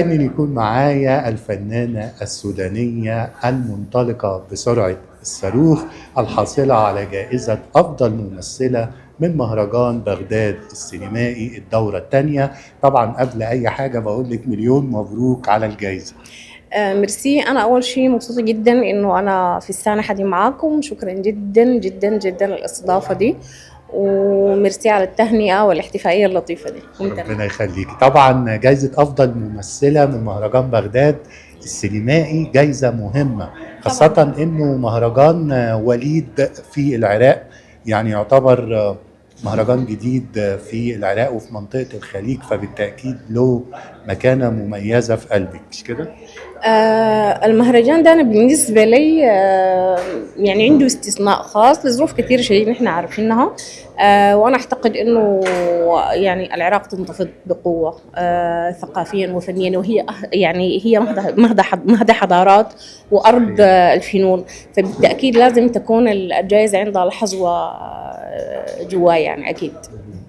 إن يكون معايا الفنانة السودانية المنطلقة بسرعة الصاروخ الحاصلة على جائزة أفضل ممثلة من مهرجان بغداد السينمائي الدورة الثانية. طبعا قبل أي حاجة بقول لك مليون مبروك على الجائزة. ميرسي. انا اول شيء مبسوطه جدا انه انا في السانحه دي معاكم. شكرا جدا جدا جدا للاستضافه دي، وميرسي على التهنئه والاحتفائيه اللطيفه دي. ربنا يخليكي. طبعا جائزة أفضل ممثلة من مهرجان بغداد السينمائي جائزة مهمة، خاصة إنه مهرجان وليد في العراق، يعني يعتبر مهرجان جديد في العراق وفي منطقة الخليج، فبالتأكيد له مكانة مميزة في قلبك، مش كده؟ المهرجان ده أنا بالنسبة لي يعني عنده استثناء خاص لظروف كثير شديدة نحن عارفينها. وأنا أعتقد إنه يعني العراق تنتفض بقوة ثقافيا وفنيا، وهي يعني هي مهد حضارات وأرض الفنون، فبالتأكيد لازم تكون الجائزة عندها لحظة جواي يعني أكيد.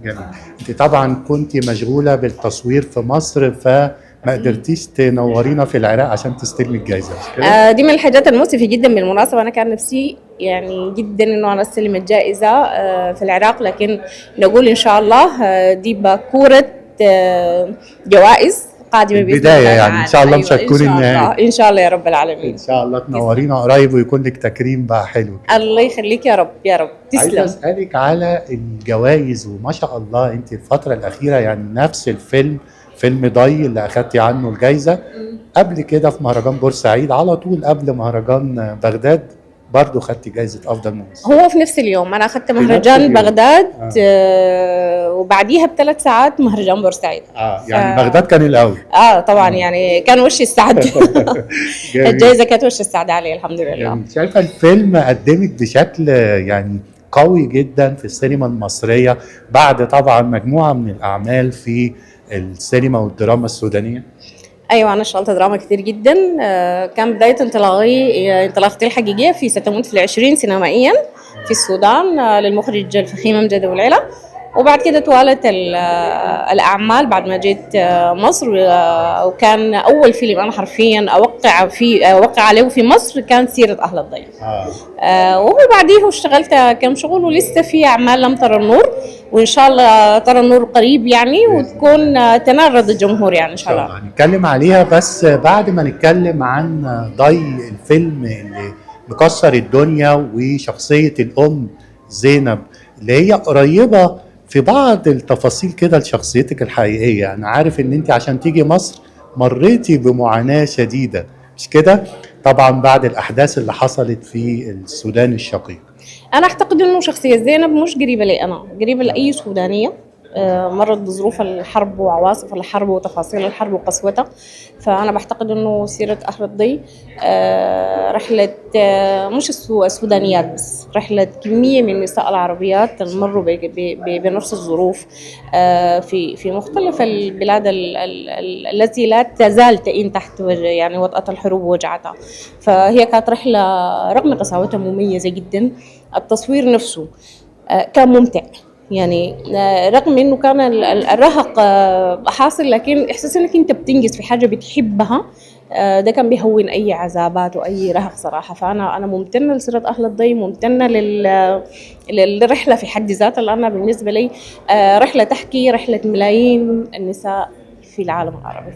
جميل. انت طبعا كنت مشغولة بالتصوير في مصر، فما قدرتيش تنورينا في العراق عشان تستلمي الجائزة، مش كده؟ دي من الحاجات المؤسفة جدا بالمناسبة. أنا كان نفسي يعني جدا إنه أنا أستلم الجائزة في العراق، لكن نقول إن شاء الله دي باكورة جوائز قادمة بإذن الله البداية تعالى. يعني ان شاء الله مش أيوة هتكون النهاية. إن شاء الله يا رب العالمين. ان شاء الله تنورينا قريب ويكون لك تكريم بقى حلو كده. الله يخليك يا رب يا رب. عايز تسلم. اسالك على الجوائز، وما شاء الله انت الفتره الاخيره يعني نفس الفيلم، فيلم ضي اللي اخدتي عنه الجايزه قبل كده في مهرجان بورسعيد، على طول قبل مهرجان بغداد برضو خدتي جايزه افضل ممثل. هو في نفس اليوم أنا أخذت نفس مهرجان اليوم. بغداد وبعديها ب3 ساعات مهرجان بورسعيد. يعني بغداد كان الاول. طبعا يعني كان وش السعد. جميل. الجائزة كانت وش السعد عليه الحمد لله. جميل. شايفه الفيلم قدمك بشكل يعني قوي جدا في السينما المصريه بعد طبعا مجموعه من الاعمال في السينما والدراما السودانيه. ايوه انا اشتغلت دراما كتير جدا. كان بدايه انطلاقتي الحقيقيه في ستموت في العشرين سينمائيا في السودان للمخرج الفخيم امجد أبو العلا، وبعد كده توالت الأعمال بعد ما جيت مصر. وكان أول فيلم أنا حرفيا أوقع عليه في مصر كان سيرة أهل الضيف. وهو بعديه اشتغلت كم شغل، ولسه في أعمال لم ترى النور، وإن شاء الله ترى النور قريب يعني، وتكون تنال رضا الجمهور يعني إن شاء الله. نتكلم عليها، بس بعد ما نتكلم عن ضي الفيلم اللي مكسر الدنيا وشخصية الأم زينب اللي هي قريبة في بعض التفاصيل كده لشخصيتك الحقيقية. أنا عارف إن أنت عشان تيجي مصر مريتي بمعاناة شديدة، مش كده؟ طبعا بعد الأحداث اللي حصلت في السودان الشقيق. أنا أعتقد إنه شخصية زينب مش قريبة لي، أنا قريبة لأي سودانية مرت بظروف الحرب وعواصف الحرب وتفاصيل الحرب وقسوتها. فأنا بعتقد إنه سيرة أهل الضي رحلة مش السودانيات بس، رحلة كمية من النساء العربيات مروا بنفس الظروف في مختلف البلاد التي لا تزال تئن تحت يعني وطأة الحروب ووجعتها. فهي كانت رحلة رغم قساوتها مميزة جدا. التصوير نفسه كان ممتع يعني، رغم انه كان الرهق حاصل، لكن احساس انك انت بتنجز في حاجه بتحبها ده كان بيهون اي عذابات واي رهق صراحه. فانا ممتنه لسيره اهل الضي، ممتنه للرحله في حد ذاتها، لانها بالنسبه لي رحله تحكي رحله ملايين النساء في العالم العربي.